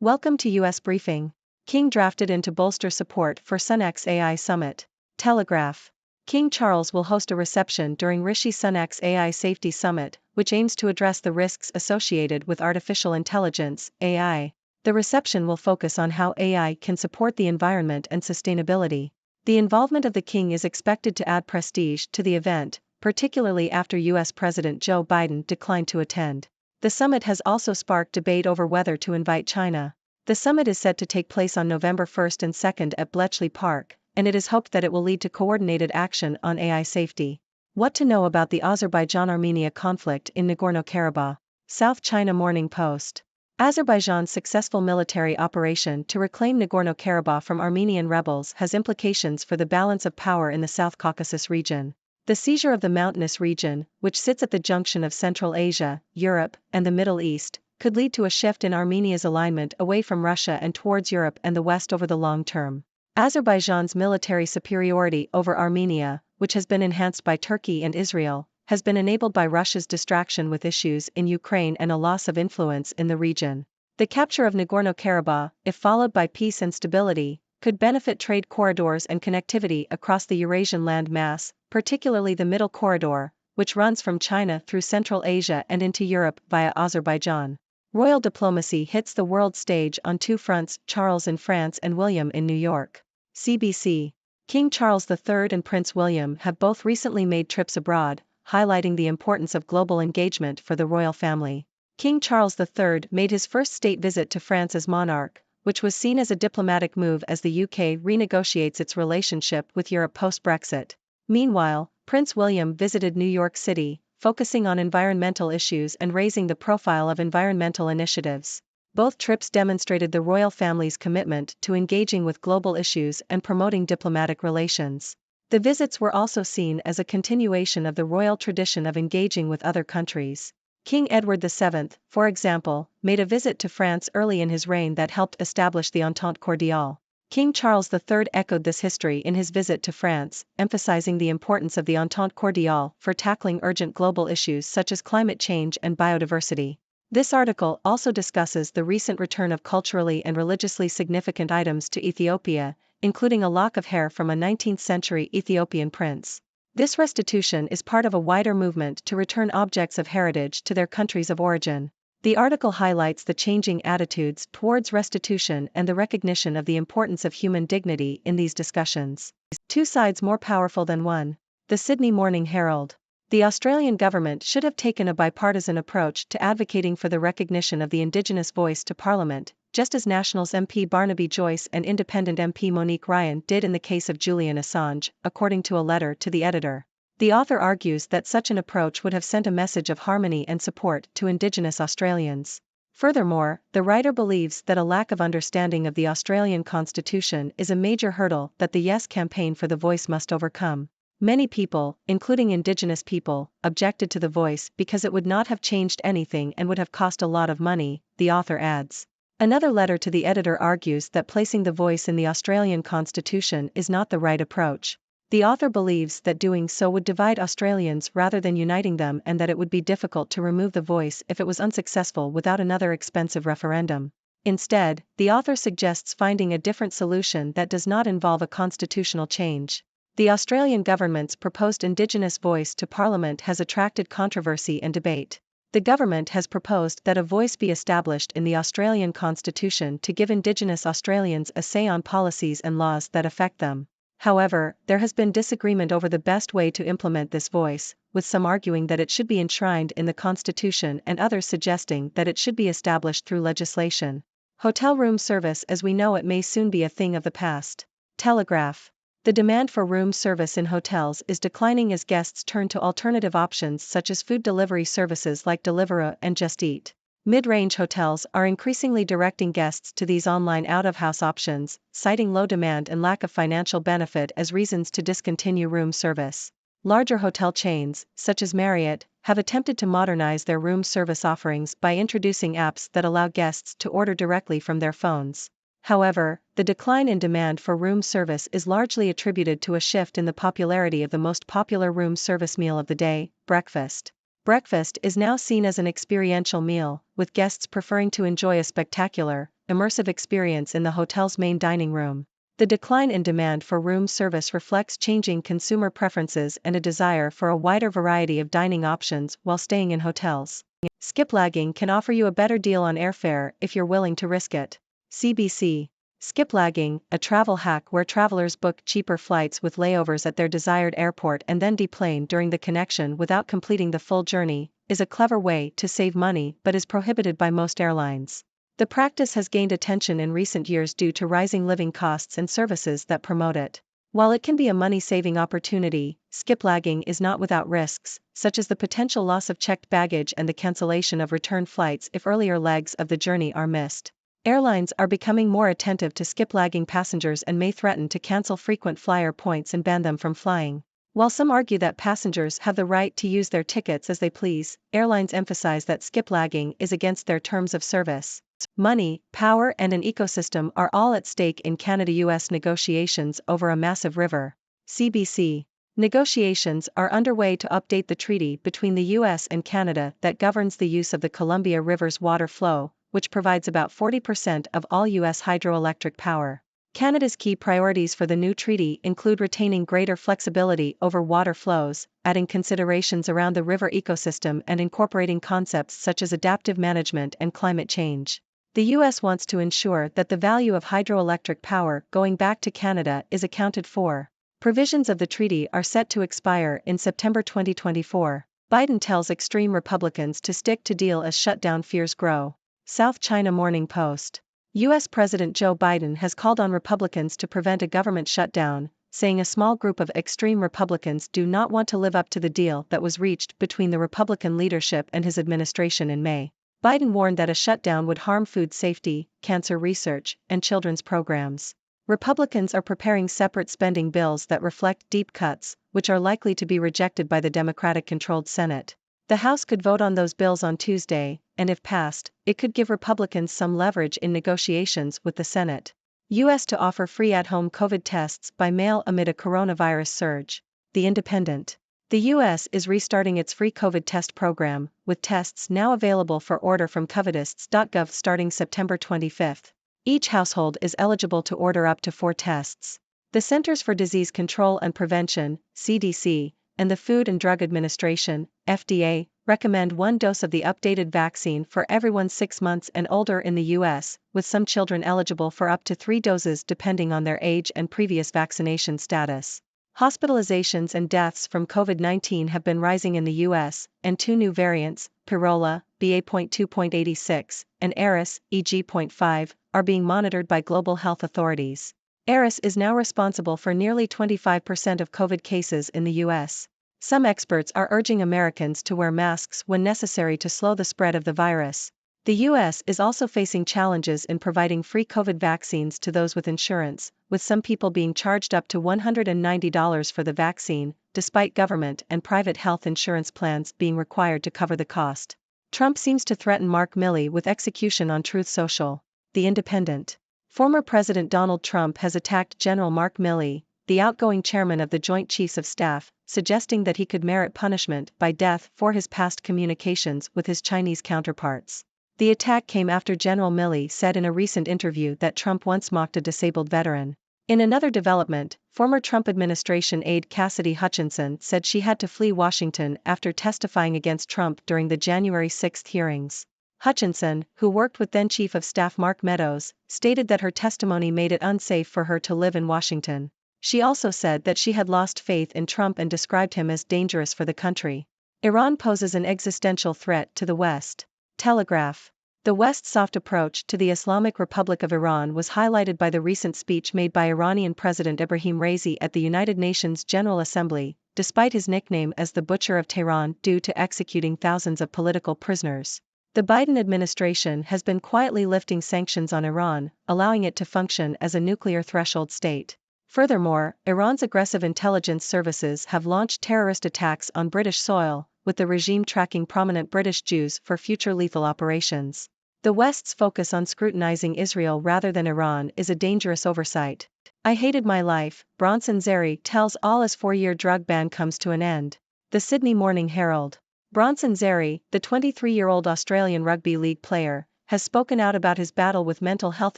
Welcome to US Briefing. King drafted into bolster support for Sunak's AI summit. Telegraph. King Charles will host a reception during Rishi Sunak's AI Safety Summit, which aims to address the risks associated with artificial intelligence, AI. The reception will focus on how AI can support the environment and sustainability. The involvement of the king is expected to add prestige to the event, particularly after US President Joe Biden declined to attend. The summit has also sparked debate over whether to invite China. The summit is set to take place on November 1st and 2nd at Bletchley Park, and it is hoped that it will lead to coordinated action on AI safety. What to know about the Azerbaijan-Armenia conflict in Nagorno-Karabakh? South China Morning Post. Azerbaijan's successful military operation to reclaim Nagorno-Karabakh from Armenian rebels has implications for the balance of power in the South Caucasus region. The seizure of the mountainous region, which sits at the junction of Central Asia, Europe, and the Middle East, could lead to a shift in Armenia's alignment away from Russia and towards Europe and the West over the long term. Azerbaijan's military superiority over Armenia, which has been enhanced by Turkey and Israel, has been enabled by Russia's distraction with issues in Ukraine and a loss of influence in the region. The capture of Nagorno-Karabakh, if followed by peace and stability, could benefit trade corridors and connectivity across the Eurasian land mass, particularly the Middle Corridor, which runs from China through Central Asia and into Europe via Azerbaijan. Royal diplomacy hits the world stage on two fronts: Charles in France and William in New York. CBC. King Charles III and Prince William have both recently made trips abroad, highlighting the importance of global engagement for the royal family. King Charles III made his first state visit to France as monarch, which was seen as a diplomatic move as the UK renegotiates its relationship with Europe post-Brexit. Meanwhile, Prince William visited New York City, focusing on environmental issues and raising the profile of environmental initiatives. Both trips demonstrated the royal family's commitment to engaging with global issues and promoting diplomatic relations. The visits were also seen as a continuation of the royal tradition of engaging with other countries. King Edward VII, for example, made a visit to France early in his reign that helped establish the Entente Cordiale. King Charles III echoed this history in his visit to France, emphasizing the importance of the Entente Cordiale for tackling urgent global issues such as climate change and biodiversity. This article also discusses the recent return of culturally and religiously significant items to Ethiopia, including a lock of hair from a 19th-century Ethiopian prince. This restitution is part of a wider movement to return objects of heritage to their countries of origin. The article highlights the changing attitudes towards restitution and the recognition of the importance of human dignity in these discussions. Two sides more powerful than one. The Sydney Morning Herald. The Australian government should have taken a bipartisan approach to advocating for the recognition of the Indigenous voice to Parliament, just as Nationals MP Barnaby Joyce and Independent MP Monique Ryan did in the case of Julian Assange, according to a letter to the editor. The author argues that such an approach would have sent a message of harmony and support to Indigenous Australians. Furthermore, the writer believes that a lack of understanding of the Australian Constitution is a major hurdle that the Yes campaign for the voice must overcome. Many people, including Indigenous people, objected to the voice because it would not have changed anything and would have cost a lot of money, the author adds. Another letter to the editor argues that placing the voice in the Australian Constitution is not the right approach. The author believes that doing so would divide Australians rather than uniting them, and that it would be difficult to remove the voice if it was unsuccessful without another expensive referendum. Instead, the author suggests finding a different solution that does not involve a constitutional change. The Australian government's proposed Indigenous voice to Parliament has attracted controversy and debate. The government has proposed that a voice be established in the Australian Constitution to give Indigenous Australians a say on policies and laws that affect them. However, there has been disagreement over the best way to implement this voice, with some arguing that it should be enshrined in the Constitution and others suggesting that it should be established through legislation. Hotel room service as we know it may soon be a thing of the past. Telegraph. The demand for room service in hotels is declining as guests turn to alternative options such as food delivery services like Deliveroo and Just Eat. Mid-range hotels are increasingly directing guests to these online out-of-house options, citing low demand and lack of financial benefit as reasons to discontinue room service. Larger hotel chains, such as Marriott, have attempted to modernize their room service offerings by introducing apps that allow guests to order directly from their phones. However, the decline in demand for room service is largely attributed to a shift in the popularity of the most popular room service meal of the day, breakfast. Breakfast is now seen as an experiential meal, with guests preferring to enjoy a spectacular, immersive experience in the hotel's main dining room. The decline in demand for room service reflects changing consumer preferences and a desire for a wider variety of dining options while staying in hotels. Skiplagging can offer you a better deal on airfare if you're willing to risk it. CBC. Skiplagging, a travel hack where travelers book cheaper flights with layovers at their desired airport and then deplane during the connection without completing the full journey, is a clever way to save money but is prohibited by most airlines. The practice has gained attention in recent years due to rising living costs and services that promote it. While it can be a money-saving opportunity, skiplagging is not without risks, such as the potential loss of checked baggage and the cancellation of return flights if earlier legs of the journey are missed. Airlines are becoming more attentive to skiplagging passengers and may threaten to cancel frequent flyer points and ban them from flying. While some argue that passengers have the right to use their tickets as they please, airlines emphasize that skiplagging is against their terms of service. Money, power, and an ecosystem are all at stake in Canada-US negotiations over a massive river. CBC. Negotiations are underway to update the treaty between the US and Canada that governs the use of the Columbia River's water flow, which provides about 40% of all US hydroelectric power. Canada's key priorities for the new treaty include retaining greater flexibility over water flows, adding considerations around the river ecosystem, and incorporating concepts such as adaptive management and climate change. The US wants to ensure that the value of hydroelectric power going back to Canada is accounted for. Provisions of the treaty are set to expire in September 2024. Biden tells extreme Republicans to stick to deal as shutdown fears grow. South China Morning Post. U.S. President Joe Biden has called on Republicans to prevent a government shutdown, saying a small group of extreme Republicans do not want to live up to the deal that was reached between the Republican leadership and his administration in May. Biden warned that a shutdown would harm food safety, cancer research, and children's programs. Republicans are preparing separate spending bills that reflect deep cuts, which are likely to be rejected by the Democratic-controlled Senate. The House could vote on those bills on Tuesday, and if passed, it could give Republicans some leverage in negotiations with the Senate. U.S. to offer free at-home COVID tests by mail amid a coronavirus surge. The Independent. The U.S. is restarting its free COVID test program, with tests now available for order from covidists.gov starting September 25. Each household is eligible to order up to 4 tests. The Centers for Disease Control and Prevention, CDC, and the Food and Drug Administration, FDA, recommend 1 dose of the updated vaccine for everyone 6 months and older in the U.S., with some children eligible for up to 3 doses depending on their age and previous vaccination status. Hospitalizations and deaths from COVID-19 have been rising in the U.S., and 2 new variants, Pirola, BA.2.86, and Eris, EG.5, are being monitored by global health authorities. Eris is now responsible for nearly 25% of COVID cases in the U.S. Some experts are urging Americans to wear masks when necessary to slow the spread of the virus. The U.S. is also facing challenges in providing free COVID vaccines to those with insurance, with some people being charged up to $190 for the vaccine, despite government and private health insurance plans being required to cover the cost. Trump seems to threaten Mark Milley with execution on Truth Social. The Independent. Former President Donald Trump has attacked General Mark Milley, the outgoing chairman of the Joint Chiefs of Staff, suggesting that he could merit punishment by death for his past communications with his Chinese counterparts. The attack came after General Milley said in a recent interview that Trump once mocked a disabled veteran. In another development, former Trump administration aide Cassidy Hutchinson said she had to flee Washington after testifying against Trump during the January 6 hearings. Hutchinson, who worked with then Chief of Staff Mark Meadows, stated that her testimony made it unsafe for her to live in Washington. She also said that she had lost faith in Trump and described him as dangerous for the country. Iran poses an existential threat to the West. Telegraph. The West's soft approach to the Islamic Republic of Iran was highlighted by the recent speech made by Iranian President Ebrahim Raisi at the United Nations General Assembly, despite his nickname as the Butcher of Tehran due to executing thousands of political prisoners. The Biden administration has been quietly lifting sanctions on Iran, allowing it to function as a nuclear threshold state. Furthermore, Iran's aggressive intelligence services have launched terrorist attacks on British soil, with the regime tracking prominent British Jews for future lethal operations. The West's focus on scrutinizing Israel rather than Iran is a dangerous oversight. I hated my life, Bronson Xerri tells all as 4-year drug ban comes to an end. The Sydney Morning Herald. Bronson Xerri, the 23-year-old Australian rugby league player, has spoken out about his battle with mental health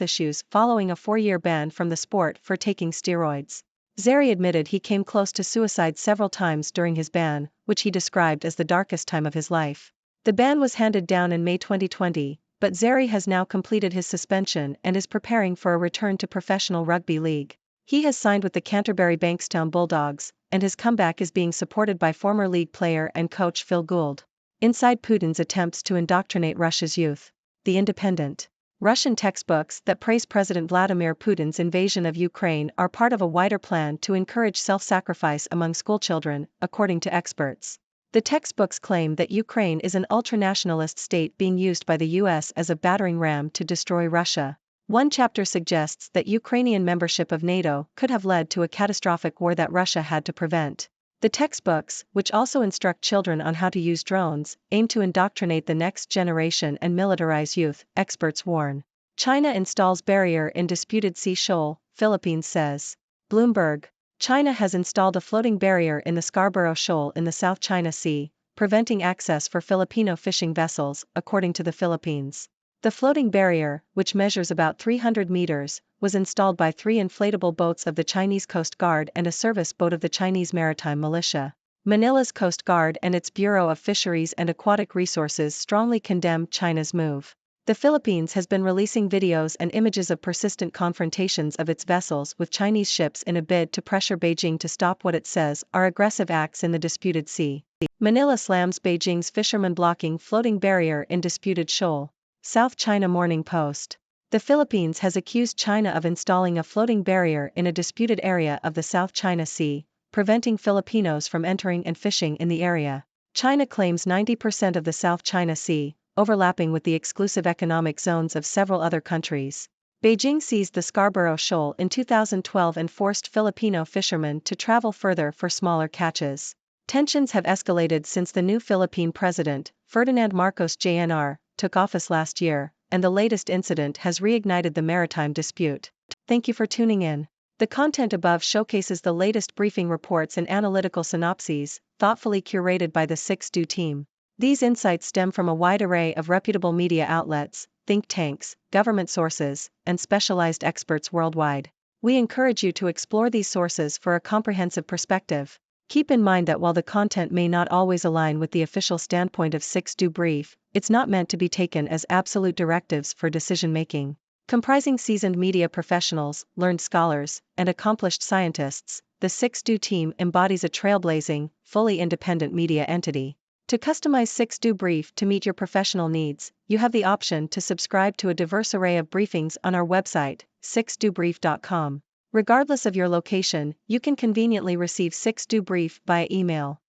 issues following a 4-year ban from the sport for taking steroids. Zary admitted he came close to suicide several times during his ban, which he described as the darkest time of his life. The ban was handed down in May 2020, but Zary has now completed his suspension and is preparing for a return to professional rugby league. He has signed with the Canterbury Bankstown Bulldogs, and his comeback is being supported by former league player and coach Phil Gould. Inside Putin's attempts to indoctrinate Russia's youth. The Independent. Russian textbooks that praise President Vladimir Putin's invasion of Ukraine are part of a wider plan to encourage self-sacrifice among schoolchildren, according to experts. The textbooks claim that Ukraine is an ultranationalist state being used by the US as a battering ram to destroy Russia. One chapter suggests that Ukrainian membership of NATO could have led to a catastrophic war that Russia had to prevent. The textbooks, which also instruct children on how to use drones, aim to indoctrinate the next generation and militarize youth, experts warn. China installs barrier in disputed sea shoal, Philippines says. Bloomberg. China has installed a floating barrier in the Scarborough Shoal in the South China Sea, preventing access for Filipino fishing vessels, according to the Philippines. The floating barrier, which measures about 300 meters, was installed by 3 inflatable boats of the Chinese Coast Guard and a service boat of the Chinese Maritime Militia. Manila's Coast Guard and its Bureau of Fisheries and Aquatic Resources strongly condemn China's move. The Philippines has been releasing videos and images of persistent confrontations of its vessels with Chinese ships in a bid to pressure Beijing to stop what it says are aggressive acts in the disputed sea. Manila slams Beijing's fishermen blocking floating barrier in disputed shoal. South China Morning Post. The Philippines has accused China of installing a floating barrier in a disputed area of the South China Sea, preventing Filipinos from entering and fishing in the area. China claims 90% of the South China Sea, overlapping with the exclusive economic zones of several other countries. Beijing seized the Scarborough Shoal in 2012 and forced Filipino fishermen to travel further for smaller catches. Tensions have escalated since the new Philippine president, Ferdinand Marcos Jr., took office last year, and the latest incident has reignited the maritime dispute. Thank you for tuning in. The content above showcases the latest briefing reports and analytical synopses, thoughtfully curated by the 6Do team. These insights stem from a wide array of reputable media outlets, think tanks, government sources, and specialized experts worldwide. We encourage you to explore these sources for a comprehensive perspective. Keep in mind that while the content may not always align with the official standpoint of 6Do Brief, it's not meant to be taken as absolute directives for decision-making. Comprising seasoned media professionals, learned scholars, and accomplished scientists, the 6Do team embodies a trailblazing, fully independent media entity. To customize 6Do Brief to meet your professional needs, you have the option to subscribe to a diverse array of briefings on our website, 6dobrief.com. Regardless of your location, you can conveniently receive 6Do Brief via email.